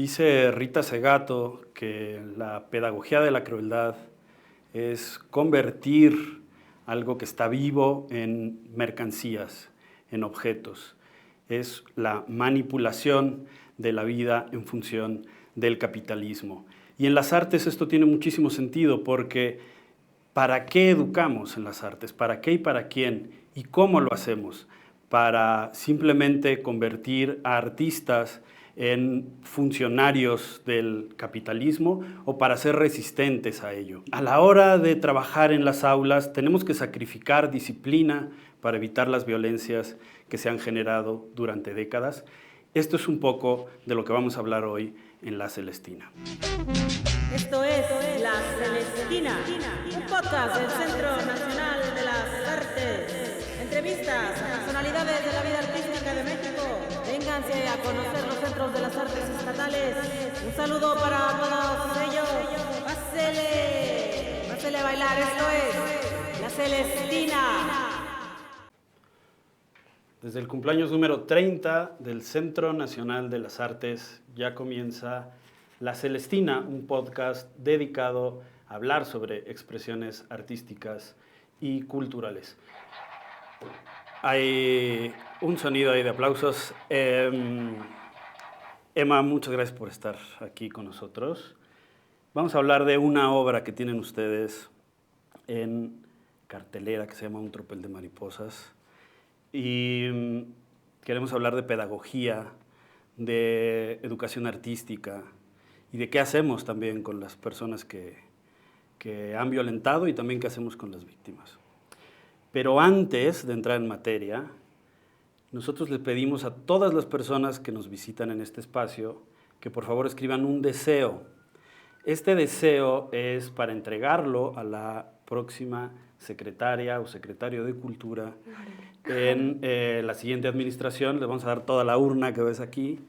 Dice Rita Segato que la pedagogía de la crueldad es convertir algo que está vivo en mercancías, en objetos. Es la manipulación de la vida en función del capitalismo. Y en las artes esto tiene muchísimo sentido porque ¿para qué educamos en las artes? ¿Para qué y para quién? ¿Y cómo lo hacemos? ¿Para simplemente convertir a artistas en funcionarios del capitalismo o para ser resistentes a ello? A la hora de trabajar en las aulas tenemos que sacrificar disciplina para evitar las violencias que se han generado durante décadas. Esto es un poco de lo que vamos a hablar hoy en La Celestina. Esto es La Celestina, un podcast del Centro Nacional de las Artes. Entrevistas a personalidades de la vida artística de México. Vénganse a conocer los centros de las artes estatales. Un saludo para todos ellos. Pásele a bailar. Esto es La Celestina. Desde el cumpleaños número 30 del Centro Nacional de las Artes ya comienza La Celestina, un podcast dedicado a hablar sobre expresiones artísticas y culturales. Hay un sonido ahí de aplausos. Emma, muchas gracias por estar aquí con nosotros. Vamos a hablar de una obra que tienen ustedes en cartelera que se llama Un tropel de mariposas. Y queremos hablar de pedagogía, de educación artística y de qué hacemos también con las personas que han violentado y también qué hacemos con las víctimas. Pero antes de entrar en materia, nosotros les pedimos a todas las personas que nos visitan en este espacio que por favor escriban un deseo. Este deseo es para entregarlo a la próxima secretaria o secretario de Cultura en la siguiente administración. Les vamos a dar toda la urna que ves aquí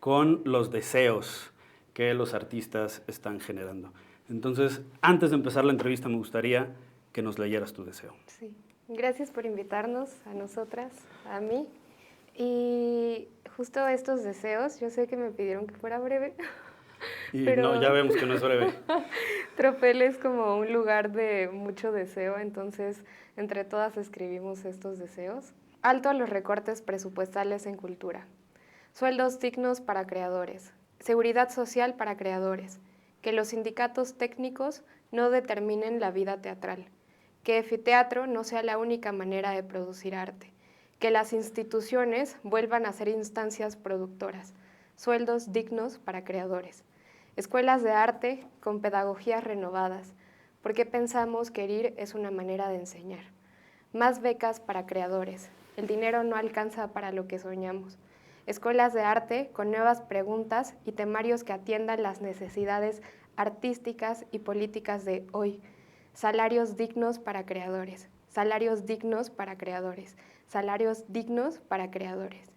con los deseos que los artistas están generando. Entonces, antes de empezar la entrevista, me gustaría que nos leyeras tu deseo. Sí, gracias por invitarnos a nosotras, a mí. Y justo estos deseos, yo sé que me pidieron que fuera breve. Y pero no, ya vemos que no es breve. Tropel es como un lugar de mucho deseo, entonces entre todas escribimos estos deseos. Alto a los recortes presupuestales en cultura. Sueldos dignos para creadores. Seguridad social para creadores. Que los sindicatos técnicos no determinen la vida teatral. Que Efiteatro no sea la única manera de producir arte. Que las instituciones vuelvan a ser instancias productoras. Sueldos dignos para creadores. Escuelas de arte con pedagogías renovadas, porque pensamos que herir es una manera de enseñar. Más becas para creadores. El dinero no alcanza para lo que soñamos. Escuelas de arte con nuevas preguntas y temarios que atiendan las necesidades artísticas y políticas de hoy. Salarios dignos para creadores. Salarios dignos para creadores. Salarios dignos para creadores.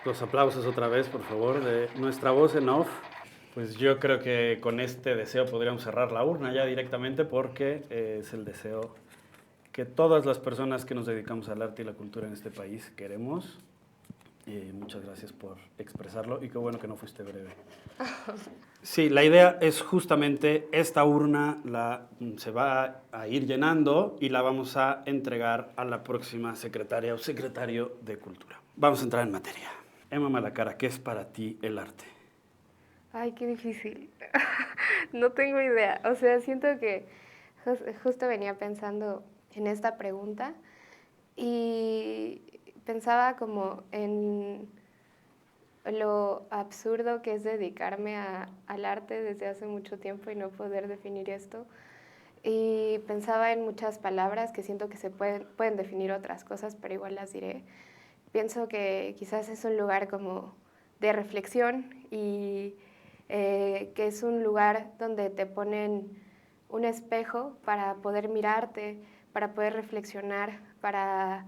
Los aplausos otra vez, por favor, de nuestra voz en off. Pues yo creo que con este deseo podríamos cerrar la urna ya directamente porque es el deseo que todas las personas que nos dedicamos al arte y la cultura en este país queremos. Muchas gracias por expresarlo y qué bueno que no fuiste breve. Sí, la idea es justamente esta urna se va a ir llenando y la vamos a entregar a la próxima secretaria o secretario de Cultura. Vamos a entrar en materia. Emma Malacara, ¿qué es para ti el arte? Ay, qué difícil. No tengo idea. O sea, siento que justo venía pensando en esta pregunta y pensaba como en lo absurdo que es dedicarme al arte desde hace mucho tiempo y no poder definir esto. Y pensaba en muchas palabras que siento que se pueden definir otras cosas, pero igual las diré. Pienso que quizás es un lugar como de reflexión y que es un lugar donde te ponen un espejo para poder mirarte, para poder reflexionar, para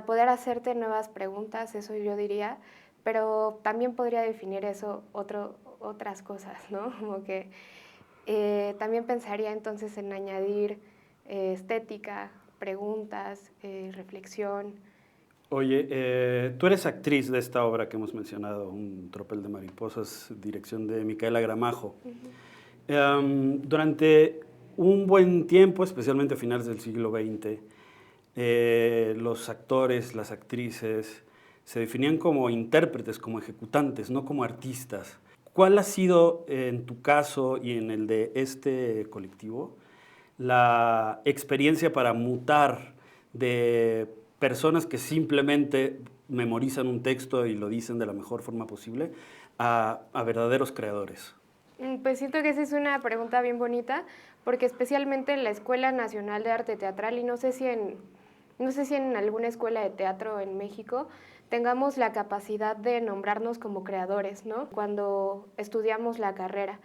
poder hacerte nuevas preguntas, eso yo diría, pero también podría definir eso otras cosas, ¿no? Como que también pensaría entonces en añadir estética, preguntas, reflexión Oye, tú eres actriz de esta obra que hemos mencionado, Un tropel de mariposas, dirección de Micaela Gramajo. Durante un buen tiempo, especialmente a finales del siglo XX, los actores, las actrices, se definían como intérpretes, como ejecutantes, no como artistas. ¿Cuál ha sido, en tu caso y en el de este colectivo, la experiencia para mutar de personas que simplemente memorizan un texto y lo dicen de la mejor forma posible a verdaderos creadores? Pues siento que esa es una pregunta bien bonita, porque especialmente en la Escuela Nacional de Arte Teatral, y no sé si en alguna escuela de teatro en México, tengamos la capacidad de nombrarnos como creadores, ¿no? Cuando estudiamos la carrera,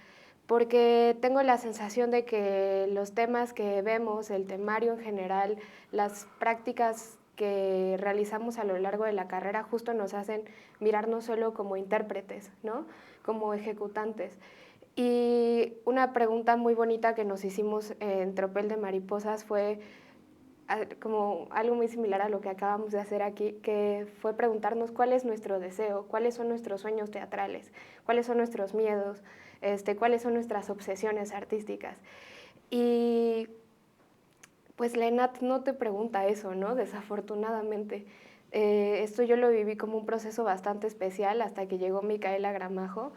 porque tengo la sensación de que los temas que vemos, el temario en general, las prácticas que realizamos a lo largo de la carrera justo nos hacen mirarnos solo como intérpretes, ¿no? Como ejecutantes. Y una pregunta muy bonita que nos hicimos en Tropel de Mariposas fue como algo muy similar a lo que acabamos de hacer aquí, que fue preguntarnos cuál es nuestro deseo, cuáles son nuestros sueños teatrales, cuáles son nuestros miedos, cuáles son nuestras obsesiones artísticas. Y pues la ENAT no te pregunta eso, ¿no? Desafortunadamente. Esto yo lo viví como un proceso bastante especial hasta que llegó Micaela Gramajo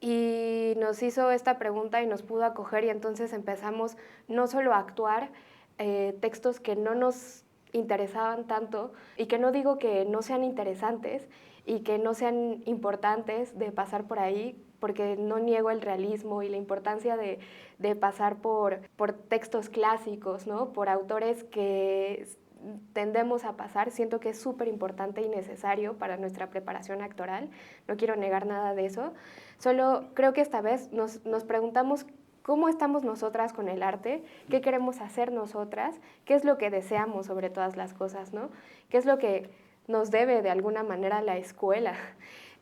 y nos hizo esta pregunta y nos pudo acoger, y entonces empezamos no solo a actuar textos que no nos interesaban tanto, y que no digo que no sean interesantes y que no sean importantes de pasar por ahí, porque no niego el realismo y la importancia de pasar por textos clásicos, ¿no? Por autores que tendemos a pasar. Siento que es súper importante y necesario para nuestra preparación actoral, no quiero negar nada de eso, solo creo que esta vez nos preguntamos cómo estamos nosotras con el arte, qué queremos hacer nosotras, qué es lo que deseamos sobre todas las cosas, ¿no? Qué es lo que nos debe de alguna manera la escuela.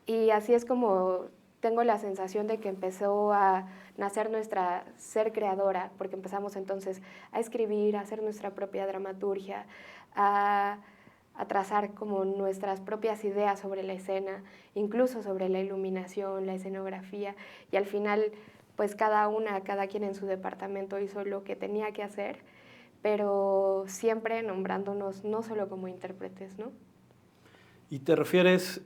Y así es como tengo la sensación de que empezó a nacer nuestra ser creadora, porque empezamos entonces a escribir, a hacer nuestra propia dramaturgia, a trazar como nuestras propias ideas sobre la escena, incluso sobre la iluminación, la escenografía, y al final pues cada quien en su departamento hizo lo que tenía que hacer, pero siempre nombrándonos no solo como intérpretes, ¿no? Y te refieres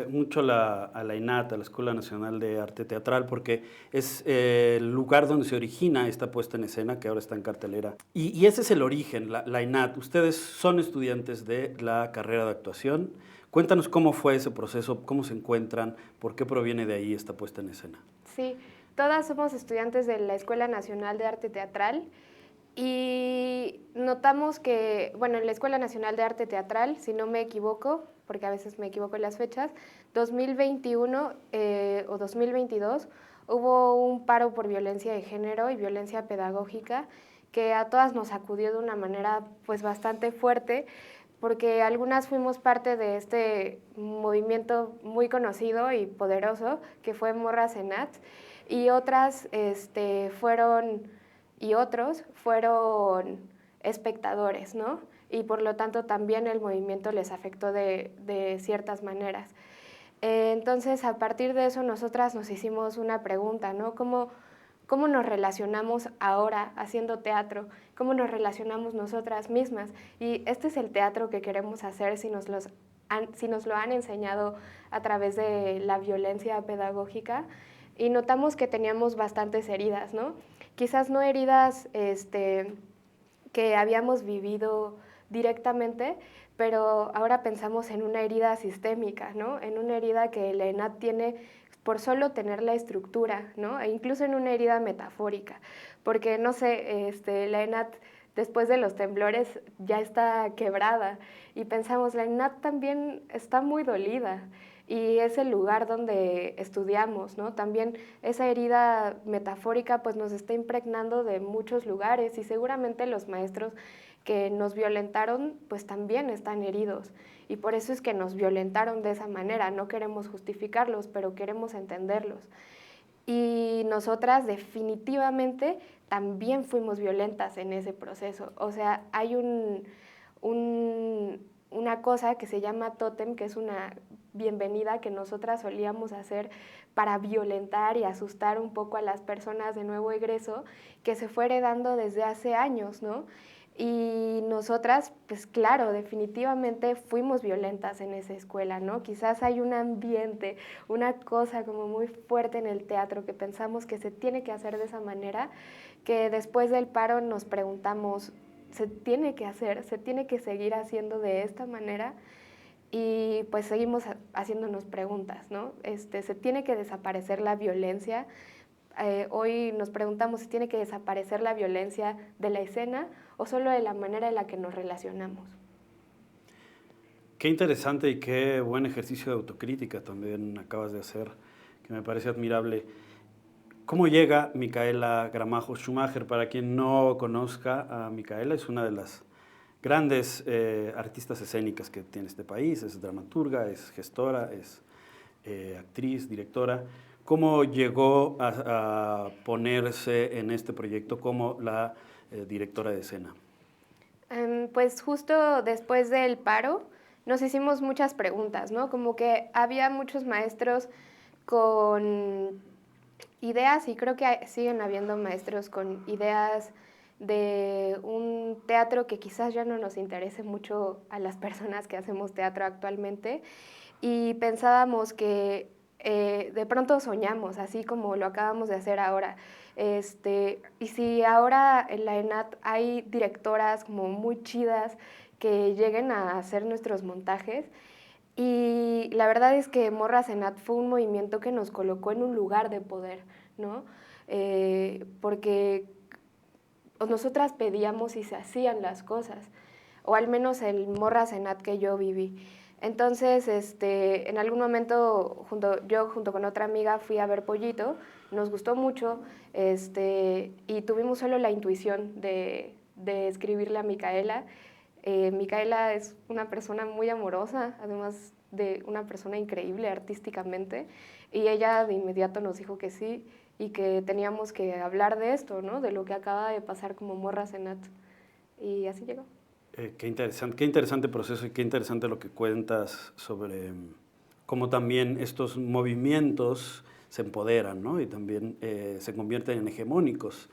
mucho a la ENAT, a la Escuela Nacional de Arte Teatral, porque es el lugar donde se origina esta puesta en escena, que ahora está en cartelera. Y ese es el origen, la ENAT. Ustedes son estudiantes de la carrera de actuación. Cuéntanos cómo fue ese proceso, cómo se encuentran, por qué proviene de ahí esta puesta en escena. Sí, todas somos estudiantes de la Escuela Nacional de Arte Teatral. Y notamos que, bueno, en la Escuela Nacional de Arte Teatral, si no me equivoco, porque a veces me equivoco en las fechas, 2021 o 2022 hubo un paro por violencia de género y violencia pedagógica que a todas nos sacudió de una manera pues bastante fuerte, porque algunas fuimos parte de este movimiento muy conocido y poderoso que fue Morras ENAT, y otras y otros fueron espectadores, ¿no? Y por lo tanto también el movimiento les afectó de ciertas maneras. Entonces, a partir de eso, nosotras nos hicimos una pregunta, ¿no? ¿Cómo nos relacionamos ahora haciendo teatro? ¿Cómo nos relacionamos nosotras mismas? Y este es el teatro que queremos hacer si nos lo han enseñado a través de la violencia pedagógica. Y notamos que teníamos bastantes heridas, ¿no? Quizás no heridas que habíamos vivido directamente, pero ahora pensamos en una herida sistémica, ¿no? En una herida que la ENAT tiene por solo tener la estructura, ¿no? E incluso en una herida metafórica, porque, no sé, la ENAT después de los temblores ya está quebrada, y pensamos, la ENAT también está muy dolida, y es el lugar donde estudiamos, ¿no? También esa herida metafórica pues nos está impregnando de muchos lugares, y seguramente los maestros que nos violentaron pues también están heridos, y por eso es que nos violentaron de esa manera. No queremos justificarlos, pero queremos entenderlos. Y nosotras definitivamente también fuimos violentas en ese proceso. O sea, hay una cosa que se llama tótem, que es una bienvenida que nosotras solíamos hacer para violentar y asustar un poco a las personas de nuevo egreso, que se fue heredando desde hace años, ¿no? Y nosotras, pues claro, definitivamente fuimos violentas en esa escuela, ¿no? Quizás hay un ambiente, una cosa como muy fuerte en el teatro que pensamos que se tiene que hacer de esa manera, que después del paro nos preguntamos, ¿se tiene que hacer? ¿Se tiene que seguir haciendo de esta manera? Y pues seguimos haciéndonos preguntas, ¿no? ¿Se tiene que desaparecer la violencia? Hoy nos preguntamos si tiene que desaparecer la violencia de la escena o solo de la manera en la que nos relacionamos. Qué interesante y qué buen ejercicio de autocrítica también acabas de hacer, que me parece admirable. ¿Cómo llega Micaela Gramajo Schumacher? Para quien no conozca a Micaela, es una de las grandes artistas escénicas que tiene este país. Es dramaturga, es gestora, es actriz, directora. ¿Cómo llegó a ponerse en este proyecto como la directora de escena? Pues justo después del paro nos hicimos muchas preguntas, ¿no? Como que había muchos maestros con ideas, y creo que siguen habiendo maestros con ideas de un teatro que quizás ya no nos interese mucho a las personas que hacemos teatro actualmente, y pensábamos que de pronto soñamos, así como lo acabamos de hacer ahora. Y si ahora en la ENAT hay directoras como muy chidas que lleguen a hacer nuestros montajes, y la verdad es que Morras ENAT fue un movimiento que nos colocó en un lugar de poder, ¿no? Porque nosotras pedíamos y se hacían las cosas, o al menos el Morras ENAT que yo viví. Entonces, en algún momento, yo junto con otra amiga fui a ver Pollito, nos gustó mucho, y tuvimos solo la intuición de escribirle a Micaela. Micaela es una persona muy amorosa, además de una persona increíble artísticamente, y ella de inmediato nos dijo que sí y que teníamos que hablar de esto, ¿no? De lo que acaba de pasar como Morras ENAT, y así llegó. Qué interesante proceso y qué interesante lo que cuentas sobre cómo también estos movimientos se empoderan, ¿no? Y también se convierten en hegemónicos.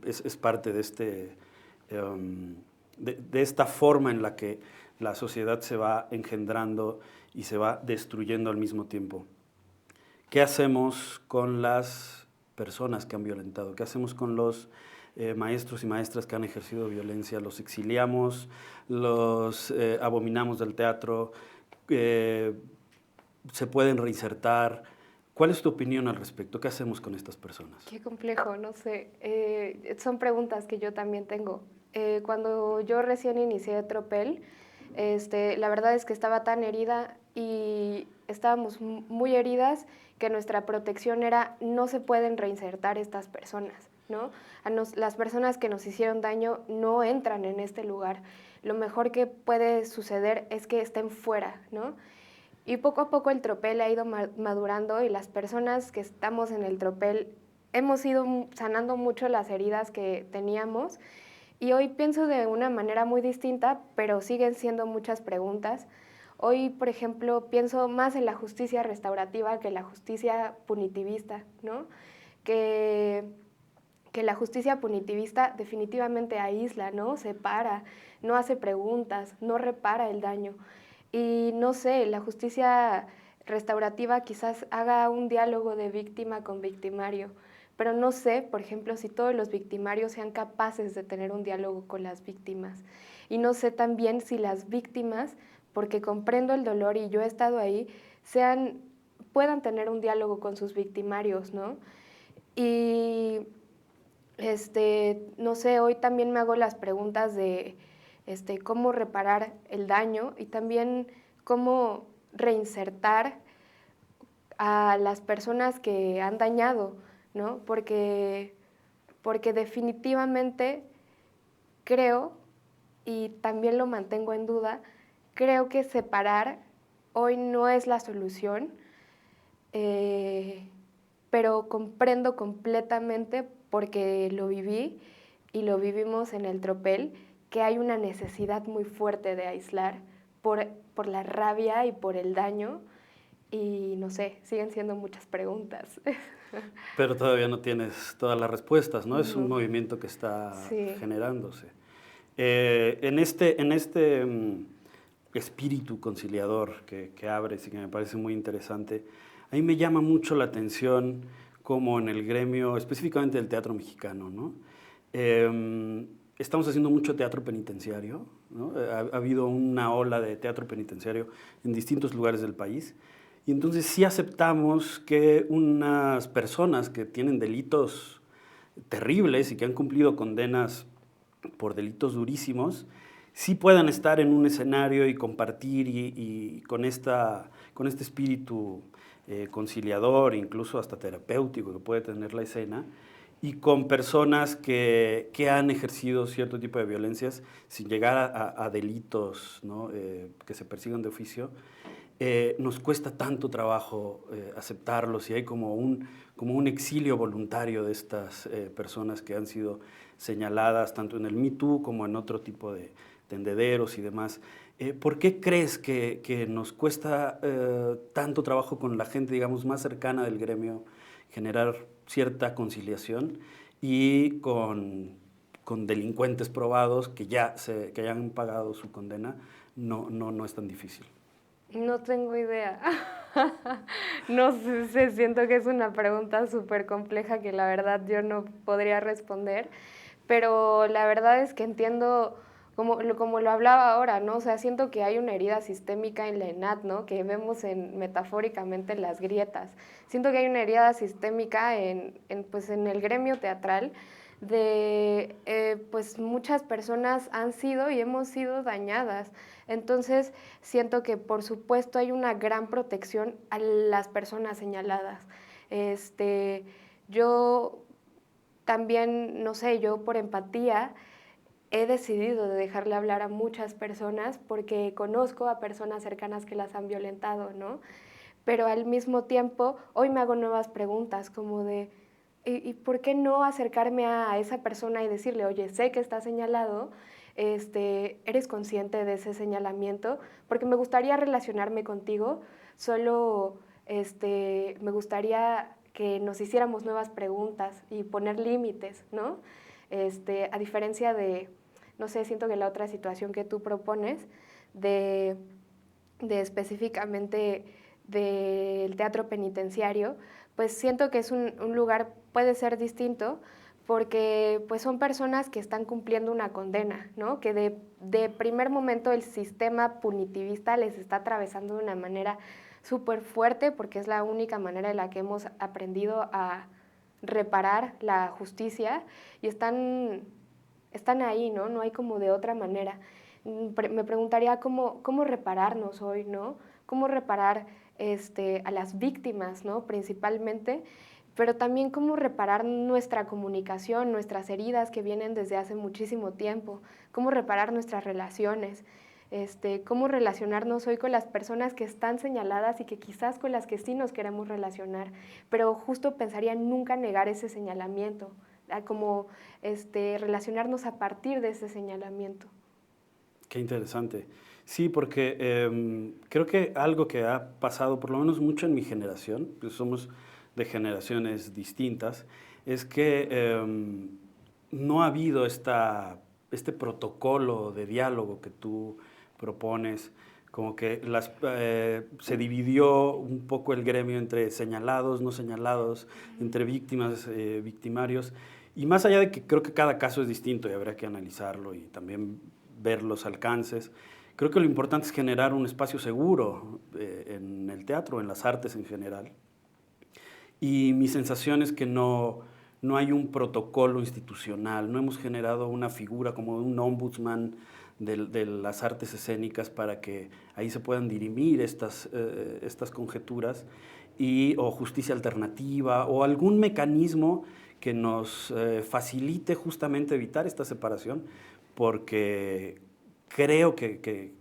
Es parte de, de esta forma en la que la sociedad se va engendrando y se va destruyendo al mismo tiempo. ¿Qué hacemos con las personas que han violentado? ¿Qué hacemos con los maestros y maestras que han ejercido violencia? ¿Los exiliamos? ¿Los abominamos del teatro? ¿Se pueden reinsertar? ¿Cuál es tu opinión al respecto? ¿Qué hacemos con estas personas? Qué complejo, no sé. Son preguntas que yo también tengo. Cuando yo recién inicié Tropel, la verdad es que estaba tan herida y estábamos muy heridas que nuestra protección era no se pueden reinsertar estas personas, ¿no? Las personas que nos hicieron daño no entran en este lugar. Lo mejor que puede suceder es que estén fuera, ¿no? Y poco a poco el tropel ha ido madurando y las personas que estamos en el tropel hemos ido sanando mucho las heridas que teníamos, y hoy pienso de una manera muy distinta, pero siguen siendo muchas preguntas. Hoy, por ejemplo, pienso más en la justicia restaurativa que la justicia punitivista, ¿no? Que la justicia punitivista definitivamente aísla, ¿no? Separa, no hace preguntas, no repara el daño. Y no sé, la justicia restaurativa quizás haga un diálogo de víctima con victimario, pero no sé, por ejemplo, si todos los victimarios sean capaces de tener un diálogo con las víctimas. Y no sé también si las víctimas, porque comprendo el dolor y yo he estado ahí, puedan tener un diálogo con sus victimarios, ¿no? Y no sé, hoy también me hago las preguntas de cómo reparar el daño y también cómo reinsertar a las personas que han dañado, ¿no? Porque definitivamente creo, y también lo mantengo en duda, creo que separar hoy no es la solución, pero comprendo completamente, porque lo viví y lo vivimos en el tropel, que hay una necesidad muy fuerte de aislar por la rabia y por el daño. Y no sé, siguen siendo muchas preguntas. Pero todavía no tienes todas las respuestas, ¿no? Es un No. movimiento que está Sí. generándose. En espíritu conciliador que abres y que me parece muy interesante, a mí me llama mucho la atención como en el gremio, específicamente del teatro mexicano, ¿no? Estamos haciendo mucho teatro penitenciario, ¿no? Ha habido una ola de teatro penitenciario en distintos lugares del país. Y entonces sí aceptamos que unas personas que tienen delitos terribles y que han cumplido condenas por delitos durísimos, sí puedan estar en un escenario y compartir y con este espíritu conciliador, incluso hasta terapéutico que puede tener la escena, y con personas que han ejercido cierto tipo de violencias sin llegar a delitos, ¿no? Que se persigan de oficio. Nos cuesta tanto trabajo aceptarlos y hay como un exilio voluntario de estas personas que han sido señaladas tanto en el Me Too como en otro tipo de tendederos y demás. ¿Por qué crees que nos cuesta tanto trabajo con la gente, digamos, más cercana del gremio generar cierta conciliación y con delincuentes probados que ya han pagado su condena no es tan difícil? No tengo idea. No sé, siento que es una pregunta súper compleja que la verdad yo no podría responder, pero la verdad es que entiendo, como lo hablaba ahora, ¿no? O sea, siento que hay una herida sistémica en la ENAD, ¿no? Que vemos metafóricamente en las grietas. Siento que hay una herida sistémica pues, en el gremio teatral pues muchas personas han sido y hemos sido dañadas. Entonces, siento que por supuesto hay una gran protección a las personas señaladas. Yo también, no sé, yo por empatía he decidido de dejarle hablar a muchas personas porque conozco a personas cercanas que las han violentado, ¿no? Pero al mismo tiempo, hoy me hago nuevas preguntas como de, ¿y por qué no acercarme a esa persona y decirle, oye, sé que está señalado, eres consciente de ese señalamiento? Porque me gustaría relacionarme contigo, solo me gustaría que nos hiciéramos nuevas preguntas y poner límites, ¿no? A diferencia de, no sé, siento que la otra situación que tú propones de específicamente del teatro penitenciario, pues siento que es un lugar, puede ser distinto, porque pues son personas que están cumpliendo una condena, ¿no? Que de primer momento el sistema punitivista les está atravesando de una manera súper fuerte, porque es la única manera en la que hemos aprendido a reparar la justicia, y están ahí, ¿no? No hay como de otra manera. Me preguntaría cómo repararnos hoy, ¿no? Cómo reparar a las víctimas, ¿no? Principalmente, pero también cómo reparar nuestra comunicación, nuestras heridas que vienen desde hace muchísimo tiempo, cómo reparar nuestras relaciones, cómo relacionarnos hoy con las personas que están señaladas y que quizás con las que sí nos queremos relacionar, pero justo pensaría en nunca negar ese señalamiento, como relacionarnos a partir de ese señalamiento. Qué interesante. Sí, porque creo que algo que ha pasado, por lo menos mucho en mi generación, pues somos de generaciones distintas, es que no ha habido este protocolo de diálogo que tú propones, como que se dividió un poco el gremio entre señalados, no señalados, entre víctimas, victimarios, y más allá de que creo que cada caso es distinto y habrá que analizarlo y también ver los alcances, creo que lo importante es generar un espacio seguro en el teatro, en las artes en general. Y mi sensación es que no hay un protocolo institucional, no hemos generado una figura como un ombudsman de las artes escénicas para que ahí se puedan dirimir estas conjeturas, o justicia alternativa, o algún mecanismo que nos facilite justamente evitar esta separación, porque creo que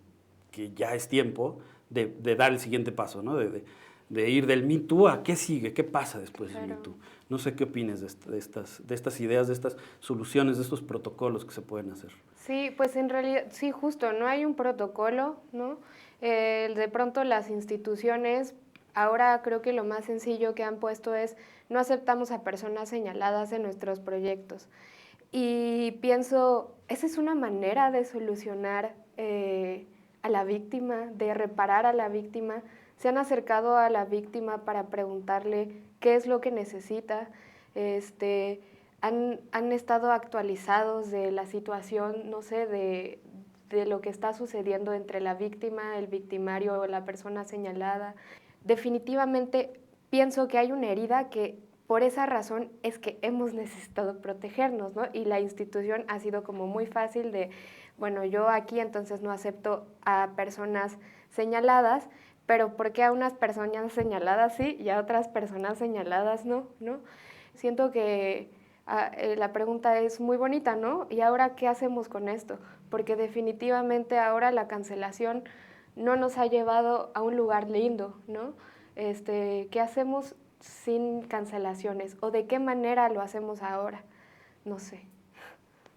ya es tiempo de dar el siguiente paso, ¿no? De ir del Me Too a qué sigue, qué pasa después del Me Too. No sé qué opinas de estas ideas, de estas soluciones, de estos protocolos que se pueden hacer. Sí, pues en realidad, sí, justo, no hay un protocolo, ¿no? De pronto las instituciones, ahora creo que lo más sencillo que han puesto es no aceptamos a personas señaladas en nuestros proyectos. Y pienso, esa es una manera de solucionar a la víctima, de reparar a la víctima. Se han acercado a la víctima para preguntarle qué es lo que necesita. Han estado actualizados de la situación, no sé, de lo que está sucediendo entre la víctima, el victimario o la persona señalada. Definitivamente pienso que hay una herida que por esa razón es que hemos necesitado protegernos, ¿no? Y la institución ha sido como muy fácil de, bueno, yo aquí entonces no acepto a personas señaladas, pero ¿por qué a unas personas señaladas sí y a otras personas señaladas no? ¿No? Siento que la pregunta es muy bonita, ¿no? ¿Y ahora qué hacemos con esto? Porque definitivamente ahora la cancelación no nos ha llevado a un lugar lindo, ¿no? ¿Qué hacemos sin cancelaciones? ¿O de qué manera lo hacemos ahora? No sé.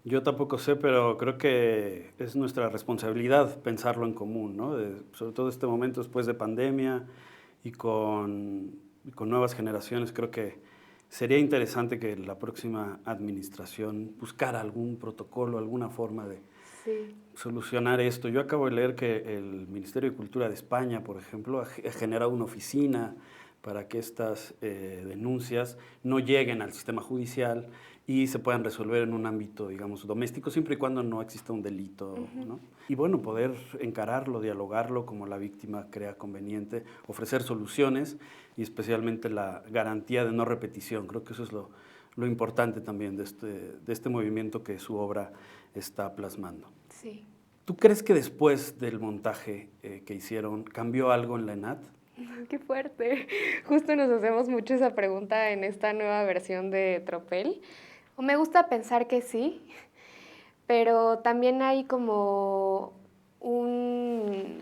Yo tampoco sé, pero creo que es nuestra responsabilidad pensarlo en común, ¿no? Sobre todo este momento después de pandemia y con nuevas generaciones, creo que sería interesante que la próxima administración buscara algún protocolo, alguna forma de Sí. solucionar esto. Yo acabo de leer que el Ministerio de Cultura de España, por ejemplo, ha generado una oficina para que estas denuncias no lleguen al sistema judicial y se puedan resolver en un ámbito, digamos, doméstico, siempre y cuando no exista un delito, ¿no? Y bueno, poder encararlo, dialogarlo como la víctima crea conveniente, ofrecer soluciones y especialmente la garantía de no repetición. Creo que eso es lo importante también de este movimiento que su obra está plasmando. Sí. ¿Tú crees que después del montaje que hicieron cambió algo en la ENAD? Qué fuerte. Justo nos hacemos mucho esa pregunta en esta nueva versión de Tropel. Me gusta pensar que sí, pero también hay como una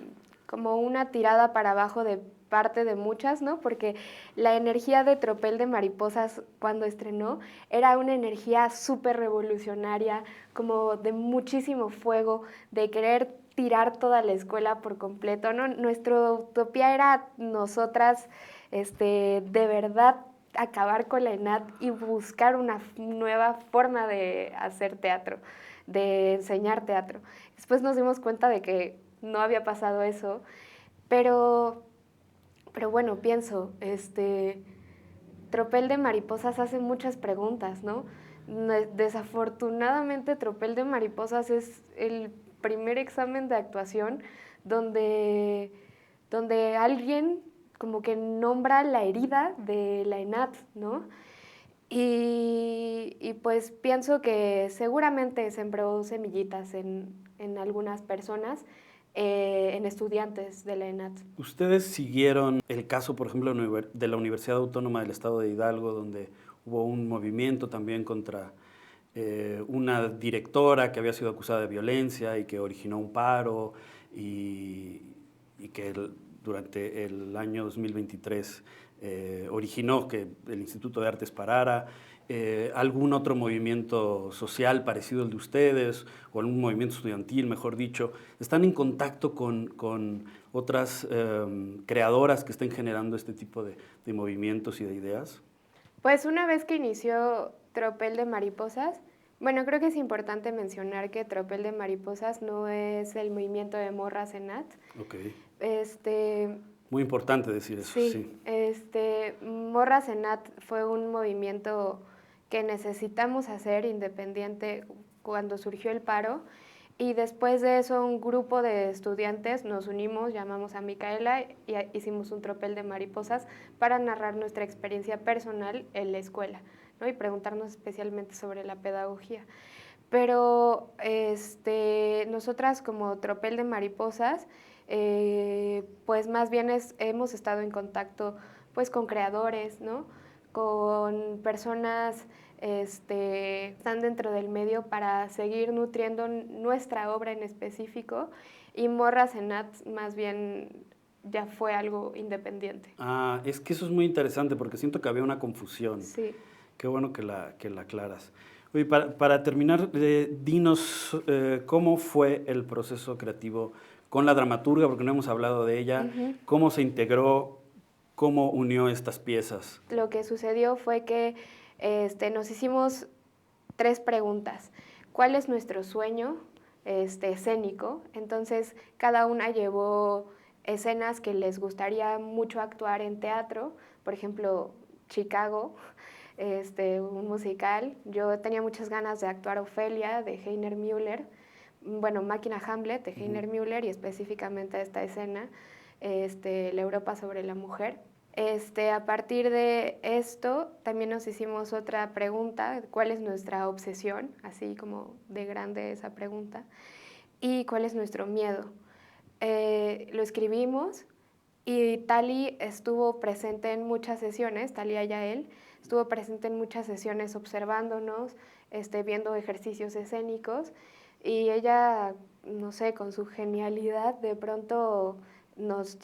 tirada para abajo de parte de muchas, ¿no? Porque la energía de Tropel de Mariposas cuando estrenó era una energía súper revolucionaria, como de muchísimo fuego, de querer tirar toda la escuela por completo, ¿no? Nuestra utopía era nosotras, de verdad acabar con la ENAD y buscar una nueva forma de hacer teatro, de enseñar teatro. Después nos dimos cuenta de que no había pasado eso, pero bueno, pienso, Tropel de Mariposas hace muchas preguntas, ¿no? Desafortunadamente, Tropel de Mariposas es el primer examen de actuación donde alguien como que nombra la herida de la ENAD, ¿no? Y pues pienso que seguramente sembró semillitas en algunas personas, en estudiantes de la ENAD. ¿Ustedes siguieron el caso, por ejemplo, de la Universidad Autónoma del Estado de Hidalgo, donde hubo un movimiento también contra una directora que había sido acusada de violencia y que originó un paro y que durante el año 2023 originó que el Instituto de Artes parara? ¿Algún otro movimiento social parecido al de ustedes o algún movimiento estudiantil, mejor dicho, están en contacto con otras creadoras que estén generando este tipo de movimientos y de ideas? Pues una vez que inició Tropel de Mariposas, bueno, creo que es importante mencionar que Tropel de Mariposas no es el movimiento de Morras ENAD. Ok. Muy importante decir eso, sí. Morras ENAD fue un movimiento que necesitamos hacer independiente cuando surgió el paro, y después de eso un grupo de estudiantes nos unimos, llamamos a Micaela y hicimos un Tropel de Mariposas para narrar nuestra experiencia personal en la escuela, ¿no? Y preguntarnos especialmente sobre la pedagogía. Pero nosotras como Tropel de Mariposas, pues más bien hemos estado en contacto pues con creadores, ¿no? Con personas están dentro del medio para seguir nutriendo nuestra obra en específico, y Morras ENAD más bien ya fue algo independiente. Ah, es que eso es muy interesante porque siento que había una confusión. Sí. Qué bueno que la aclaras. Oye, para terminar, dinos cómo fue el proceso creativo con la dramaturga, porque no hemos hablado de ella, cómo se integró, cómo unió estas piezas. Lo que sucedió fue que nos hicimos 3 preguntas. ¿Cuál es nuestro sueño escénico? Entonces, cada una llevó escenas que les gustaría mucho actuar en teatro, por ejemplo, Chicago, un musical. Yo tenía muchas ganas de actuar Ofelia, de Heiner Müller, bueno, Máquina Hamlet, de Heiner Müller, y específicamente esta escena, la Europa sobre la mujer. A partir de esto, también nos hicimos otra pregunta, ¿cuál es nuestra obsesión? Así como de grande esa pregunta. ¿Y cuál es nuestro miedo? Lo escribimos y Tali estuvo presente en muchas sesiones, Talia Yael, estuvo presente en muchas sesiones observándonos, viendo ejercicios escénicos, y ella, no sé, con su genialidad de pronto nos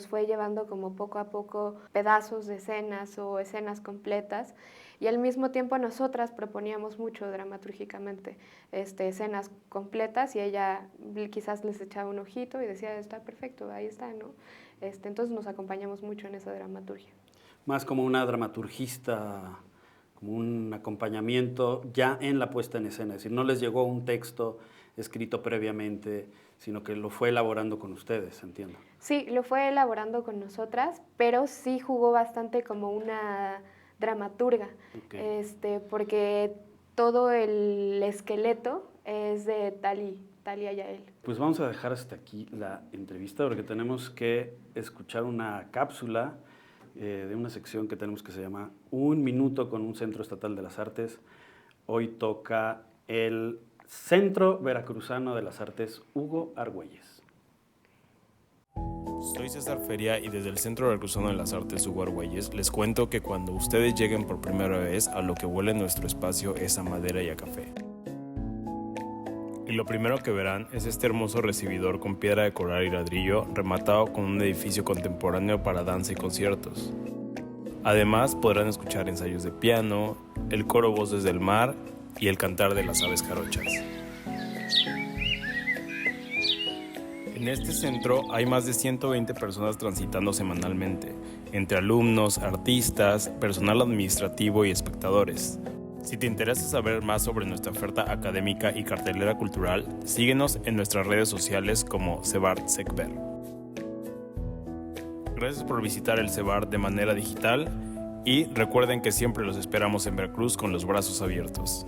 fue llevando como poco a poco pedazos de escenas o escenas completas, y al mismo tiempo nosotras proponíamos mucho dramatúrgicamente escenas completas, y ella quizás les echaba un ojito y decía, está perfecto, ahí está, ¿no? Entonces nos acompañamos mucho en esa dramaturgia. Más como una dramaturgista, como un acompañamiento ya en la puesta en escena, es decir, no les llegó un texto escrito previamente, sino que lo fue elaborando con ustedes, entiendo. Sí, lo fue elaborando con nosotras, pero sí jugó bastante como una dramaturga, porque todo el esqueleto es de Talia Yael. Pues vamos a dejar hasta aquí la entrevista porque tenemos que escuchar una cápsula de una sección que tenemos que se llama Un Minuto con un Centro Estatal de las Artes. Hoy toca el Centro Veracruzano de las Artes Hugo Argüelles. Soy César Feria y desde el Centro Veracruzano de las Artes Hugo Argüelles les cuento que cuando ustedes lleguen por primera vez, a lo que huele nuestro espacio es a madera y a café. Y lo primero que verán es este hermoso recibidor con piedra de coral y ladrillo rematado con un edificio contemporáneo para danza y conciertos. Además podrán escuchar ensayos de piano, el coro Voces del Mar y el cantar de las aves jarochas. En este centro hay más de 120 personas transitando semanalmente, entre alumnos, artistas, personal administrativo y espectadores. Si te interesa saber más sobre nuestra oferta académica y cartelera cultural, síguenos en nuestras redes sociales como Cebart Secver. Gracias por visitar el Cebart de manera digital y recuerden que siempre los esperamos en Veracruz con los brazos abiertos.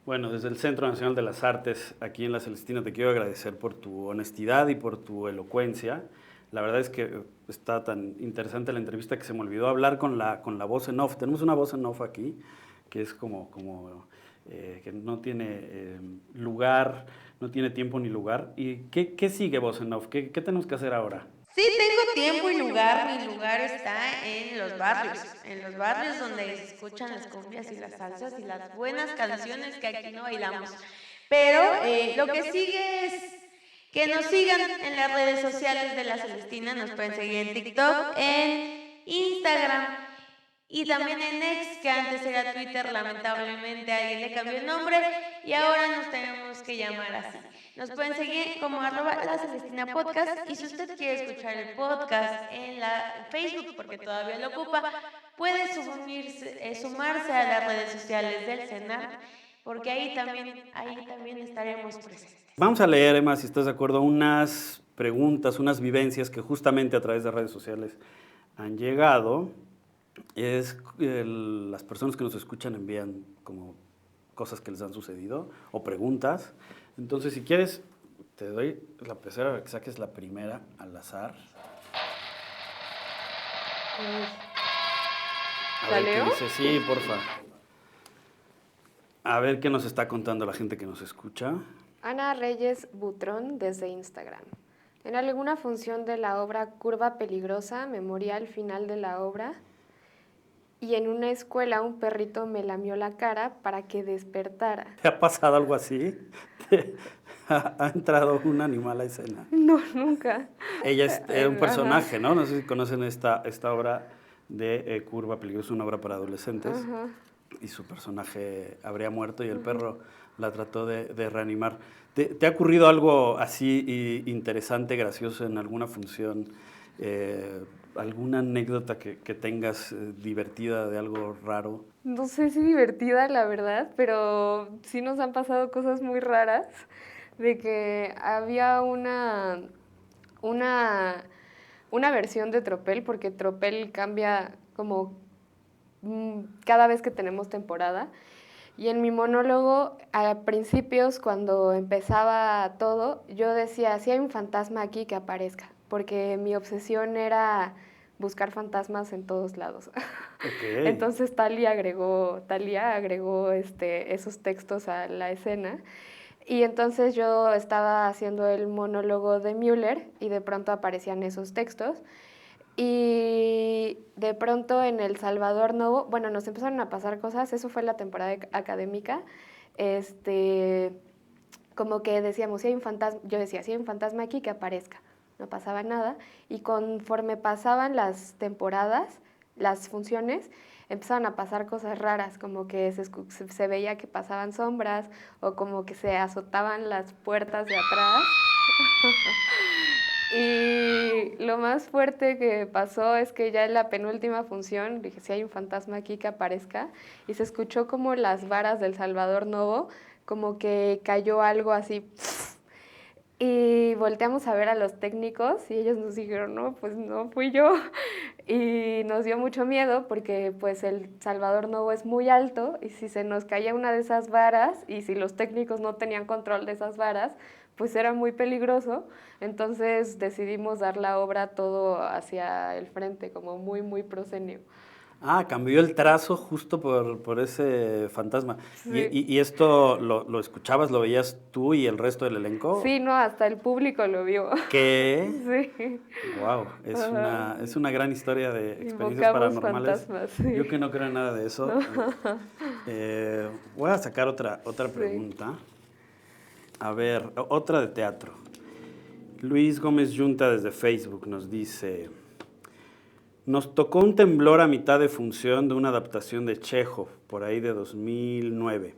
Bueno, desde el Centro Nacional de las Artes, aquí en La Celestina, te quiero agradecer por tu honestidad y por tu elocuencia. La verdad es que está tan interesante la entrevista que se me olvidó hablar con la voz en off. Tenemos una voz en off aquí, que es que no tiene lugar, no tiene tiempo ni lugar. ¿Y qué sigue voz en off? ¿Qué tenemos que hacer ahora? Sí tengo tiempo y lugar, mi lugar está en los barrios donde se escuchan las cumbias y las salsas y las buenas canciones que aquí no bailamos. Pero lo que sigue es que nos sigan en las redes sociales de La Celestina, nos pueden seguir en TikTok, en Instagram y también en X, que antes era Twitter, lamentablemente alguien le cambió el nombre y ahora nos tenemos que llamar así. Nos pueden seguir como @LaCelestinaPodcast y si usted quiere escuchar el podcast en Facebook, porque todavía lo ocupa, puede sumarse a las redes sociales del CENART, porque ahí también estaremos presentes. Vamos a leer, Emma, si estás de acuerdo, unas preguntas, unas vivencias que justamente a través de redes sociales han llegado. Las personas que nos escuchan envían como cosas que les han sucedido o preguntas. Entonces, si quieres, te doy la pecera para que saques la primera al azar. ¿La leo? ¿Qué dice? Sí, porfa. A ver qué nos está contando la gente que nos escucha. Ana Reyes Butrón desde Instagram. En alguna función de la obra Curva Peligrosa, memorial final de la obra, y en una escuela un perrito me lamió la cara para que despertara. ¿Te ha pasado algo así? ¿Ha entrado un animal a escena? No, nunca. Ella es un Ajá. personaje, ¿no? No sé si conocen esta obra de Curva Peligrosa, una obra para adolescentes. Ajá. Y su personaje habría muerto y el perro la trató de reanimar. ¿Te ha ocurrido algo así interesante, gracioso en alguna función? ¿Alguna anécdota que tengas divertida de algo raro? No sé si divertida, la verdad, pero sí nos han pasado cosas muy raras, de que había una, una versión de Tropel, porque Tropel cambia como cada vez que tenemos temporada. Y en mi monólogo, a principios, cuando empezaba todo, yo decía, si hay un fantasma aquí, que aparezca, porque mi obsesión era buscar fantasmas en todos lados. Ok. Entonces Talia agregó esos textos a la escena. Y entonces yo estaba haciendo el monólogo de Müller y de pronto aparecían esos textos. Y de pronto en El Salvador Novo, bueno, nos empezaron a pasar cosas, eso fue la temporada académica, como que decíamos, si hay un fantasma, yo decía, si hay un fantasma aquí, que aparezca, no pasaba nada, y conforme pasaban las temporadas, las funciones, empezaron a pasar cosas raras, como que se veía que pasaban sombras, o como que se azotaban las puertas de atrás. Y lo más fuerte que pasó es que ya en la penúltima función dije, si hay un fantasma aquí, que aparezca, y se escuchó como las varas del Salvador Novo, como que cayó algo así, y volteamos a ver a los técnicos y ellos nos dijeron, no, pues no fui yo. Y nos dio mucho miedo porque pues el Salvador Novo es muy alto y si se nos caía una de esas varas y si los técnicos no tenían control de esas varas, pues era muy peligroso. Entonces decidimos dar la obra todo hacia el frente, como muy, muy proscenio. Ah, cambió el trazo justo por ese fantasma. ¿Y, Sí. y esto lo escuchabas, lo veías tú y el resto del elenco? Sí, no, hasta el público lo vio. ¿Qué? Sí. Wow, Ajá. es una gran historia de experiencias Invocamos paranormales. fantasmas, sí. Yo que no creo en nada de eso. Voy a sacar otra Sí. pregunta. A ver, otra de teatro. Luis Gómez Yunta desde Facebook nos dice, nos tocó un temblor a mitad de función de una adaptación de Chekhov, por ahí de 2009.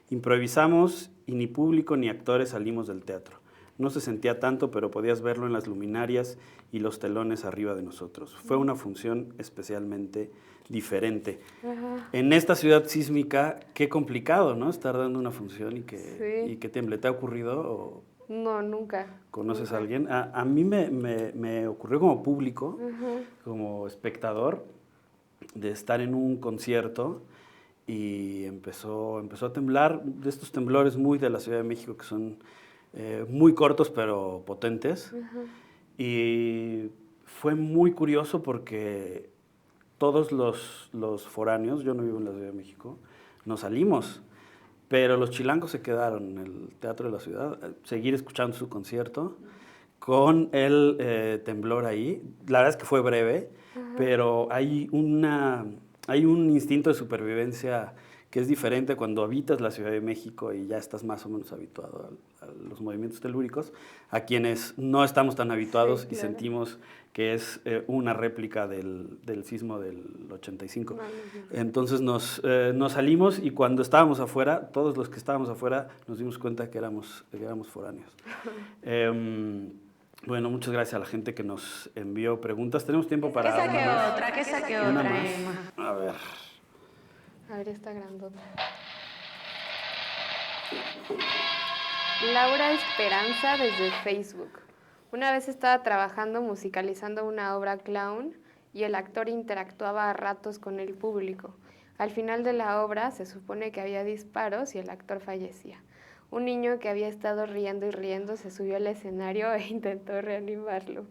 Improvisamos y ni público ni actores salimos del teatro. No se sentía tanto, pero podías verlo en las luminarias y los telones arriba de nosotros. Fue una función especialmente diferente. Ajá. En esta ciudad sísmica, qué complicado, ¿no? Estar dando una función Sí. y que tiemble. ¿Te ha ocurrido o No, nunca. conoces Nunca. a alguien? A mí me ocurrió como público, Ajá. como espectador, de estar en un concierto y empezó a temblar, de estos temblores muy de la Ciudad de México que son muy cortos pero potentes. Ajá. Y fue muy curioso porque todos los foráneos, yo no vivo en la Ciudad de México, nos salimos, pero los chilangos se quedaron en el Teatro de la Ciudad, seguir escuchando su concierto con el temblor ahí. La verdad es que fue breve, pero hay un instinto de supervivencia que es diferente cuando habitas la Ciudad de México y ya estás más o menos habituado a los movimientos telúricos, a quienes no estamos tan habituados Sí, y claro. sentimos que es una réplica del sismo del 85. No, no, no. Entonces nos salimos y cuando estábamos afuera, todos los que estábamos afuera, nos dimos cuenta que éramos foráneos. Bueno, muchas gracias a la gente que nos envió preguntas. Tenemos tiempo para ¿Qué saque una más. otra? ¿Qué saque Una otra, más. Emma? A ver. A ver, esta grandota. Laura Esperanza desde Facebook. Una vez estaba trabajando musicalizando una obra clown y el actor interactuaba a ratos con el público. Al final de la obra se supone que había disparos y el actor fallecía. Un niño que había estado riendo y riendo se subió al escenario e intentó reanimarlo.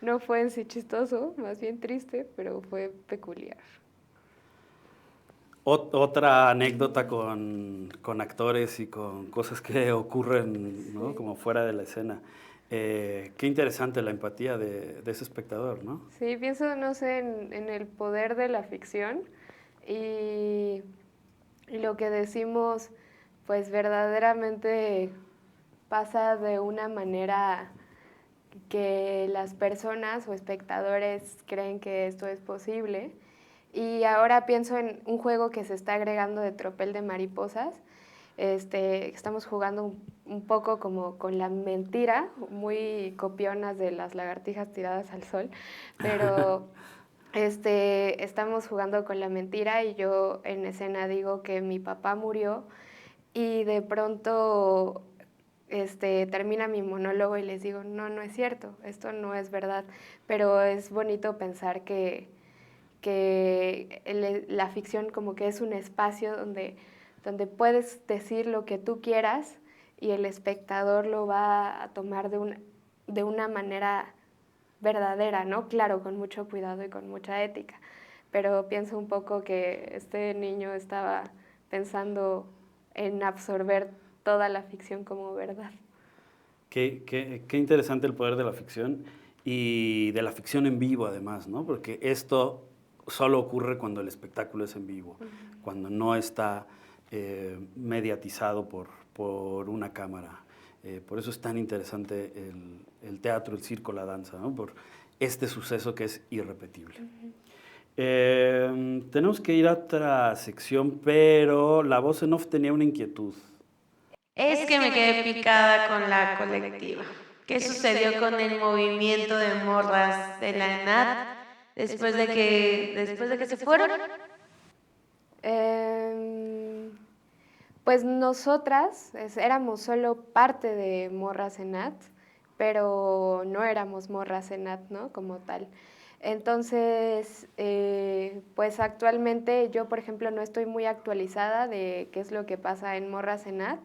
No fue en sí chistoso, más bien triste, pero fue peculiar. Otra anécdota con actores y con cosas que ocurren, ¿no? Sí. Como fuera de la escena. Qué interesante la empatía de ese espectador, ¿no? Sí, pienso, no sé, en el poder de la ficción y lo que decimos, pues verdaderamente pasa de una manera que las personas o espectadores creen que esto es posible. Y ahora pienso en un juego que se está agregando de tropel de mariposas. Estamos jugando un poco como con la mentira, muy copionas de las lagartijas tiradas al sol, pero estamos jugando con la mentira y yo en escena digo que mi papá murió y de pronto termina mi monólogo y les digo, no, no es cierto, esto no es verdad, pero es bonito pensar que la ficción como que es un espacio donde puedes decir lo que tú quieras y el espectador lo va a tomar de una manera verdadera, ¿no? Claro, con mucho cuidado y con mucha ética, pero pienso un poco que este niño estaba pensando en absorber toda la ficción como verdad. Qué interesante el poder de la ficción y de la ficción en vivo además, ¿no? Porque esto solo ocurre cuando el espectáculo es en vivo, cuando no está mediatizado por una cámara. Por eso es tan interesante el teatro, el circo, la danza, ¿no? Por este suceso que es irrepetible. Tenemos que ir a otra sección, pero la voz en off tenía una inquietud. Es que me quedé picada con la colectiva. ¿Qué sucedió con el movimiento de morras de la ENAD después de que se fueron? Pues nosotras éramos solo parte de Morras ENAD, pero no éramos Morras ENAD, ¿no? Como tal. Entonces, pues actualmente yo, por ejemplo, no estoy muy actualizada de qué es lo que pasa en Morras ENAD,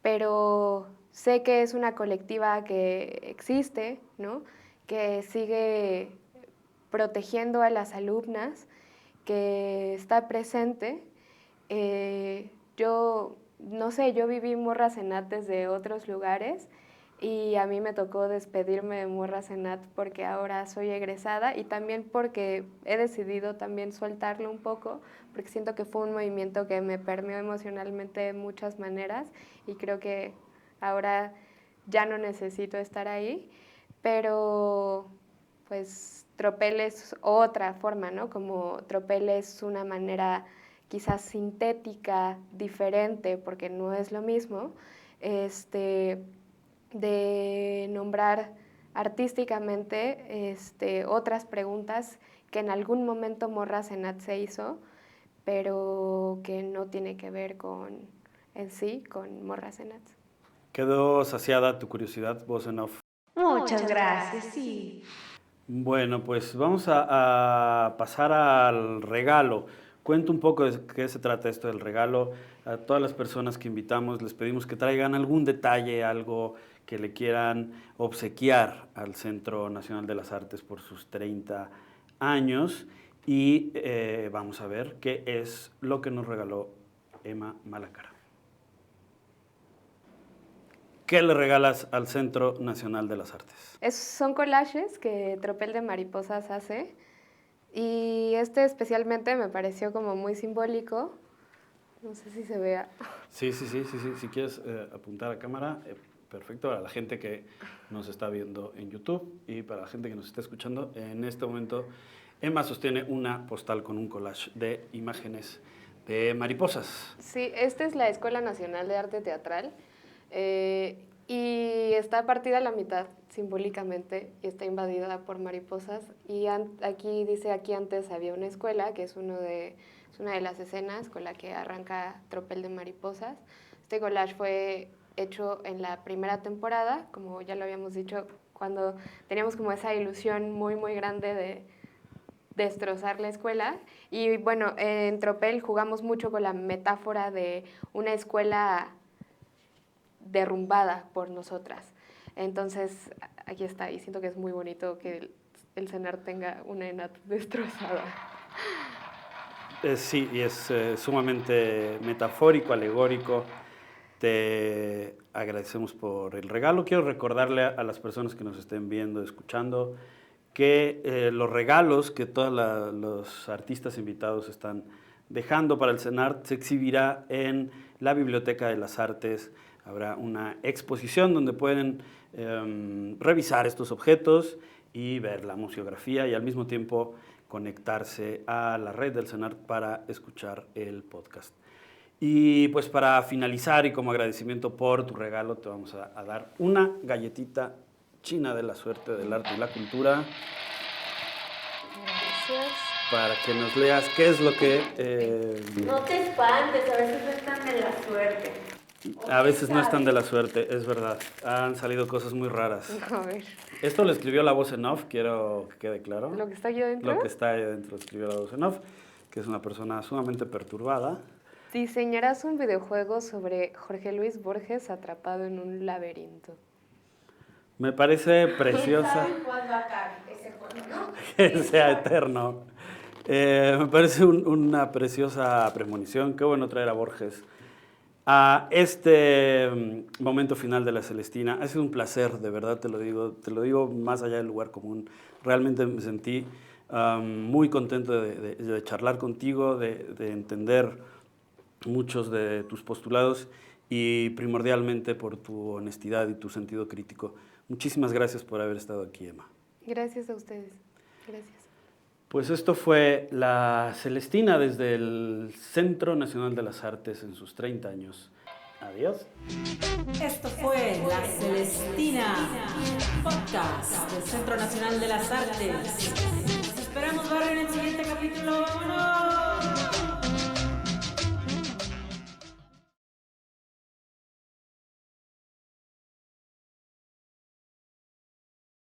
pero sé que es una colectiva que existe, ¿no? Que sigue protegiendo a las alumnas, que está presente. Yo, no sé, yo viví Morras ENAD desde otros lugares y a mí me tocó despedirme de Morras ENAD porque ahora soy egresada y también porque he decidido también soltarlo un poco, porque siento que fue un movimiento que me permeó emocionalmente de muchas maneras y creo que ahora ya no necesito estar ahí, pero pues tropel es otra forma, ¿no? Como tropel es una manera quizás sintética, diferente, porque no es lo mismo, de nombrar artísticamente otras preguntas que en algún momento Morras ENAD se hizo, pero que no tiene que ver en sí con Morras ENAD. ¿Quedó saciada tu curiosidad, voz en off? Muchas gracias, sí. Bueno, pues vamos a pasar al regalo. Cuento un poco de qué se trata esto del regalo. A todas las personas que invitamos les pedimos que traigan algún detalle, algo que le quieran obsequiar al Centro Nacional de las Artes por sus 30 años. Y vamos a ver qué es lo que nos regaló Emma Malacara. ¿Qué le regalas al Centro Nacional de las Artes? Son collages que Tropel de Mariposas hace y especialmente me pareció como muy simbólico. No sé si se vea. Sí. Si quieres apuntar a cámara, perfecto. Para la gente que nos está viendo en YouTube y para la gente que nos está escuchando, en este momento Emma sostiene una postal con un collage de imágenes de mariposas. Sí, esta es la Escuela Nacional de Arte Teatral. Y está partida a la mitad simbólicamente y está invadida por mariposas y aquí dice, aquí antes había una escuela que es una de las escenas con la que arranca Tropel de Mariposas. Este collage fue hecho en la primera temporada, como ya lo habíamos dicho, cuando teníamos como esa ilusión muy muy grande de destrozar la escuela. Y bueno, en Tropel jugamos mucho con la metáfora de una escuela derrumbada por nosotras. Entonces, aquí está, y siento que es muy bonito que el CENAR tenga una ENAD destrozada. Sí, y es sumamente metafórico, alegórico. Te agradecemos por el regalo. Quiero recordarle a las personas que nos estén viendo, escuchando, que los regalos que todos los artistas invitados están dejando para el CENART se exhibirá en la Biblioteca de las Artes. Habrá una exposición donde pueden revisar estos objetos y ver la museografía y al mismo tiempo conectarse a la red del CENART para escuchar el podcast. Y pues para finalizar y como agradecimiento por tu regalo te vamos a dar una galletita china de la suerte del arte y la cultura. Gracias. Para que nos leas qué es lo que... No te espantes, a veces no están de la suerte. A veces no están de la suerte, es verdad. Han salido cosas muy raras. A ver, Esto lo escribió la voz en off, quiero que quede claro. ¿lo que está aquí adentro? Lo que está ahí adentro lo escribió la voz en off, que es una persona sumamente perturbada. Diseñarás un videojuego sobre Jorge Luis Borges atrapado en un laberinto. Me parece preciosa. ¿Saben cuándo acabe ese juego, no? Que sea eterno. Me parece una preciosa premonición. Qué bueno traer a Borges a este momento final de La Celestina. Ha sido un placer, de verdad te lo digo más allá del lugar común. Realmente me sentí muy contento de charlar contigo, de entender muchos de tus postulados y primordialmente por tu honestidad y tu sentido crítico. Muchísimas gracias por haber estado aquí, Emma. Gracias a ustedes. Gracias. Pues esto fue La Celestina desde el Centro Nacional de las Artes en sus 30 años. Adiós. Esto fue La Celestina, podcast del Centro Nacional de las Artes. Nos esperamos ver en el siguiente capítulo. ¡Vámonos!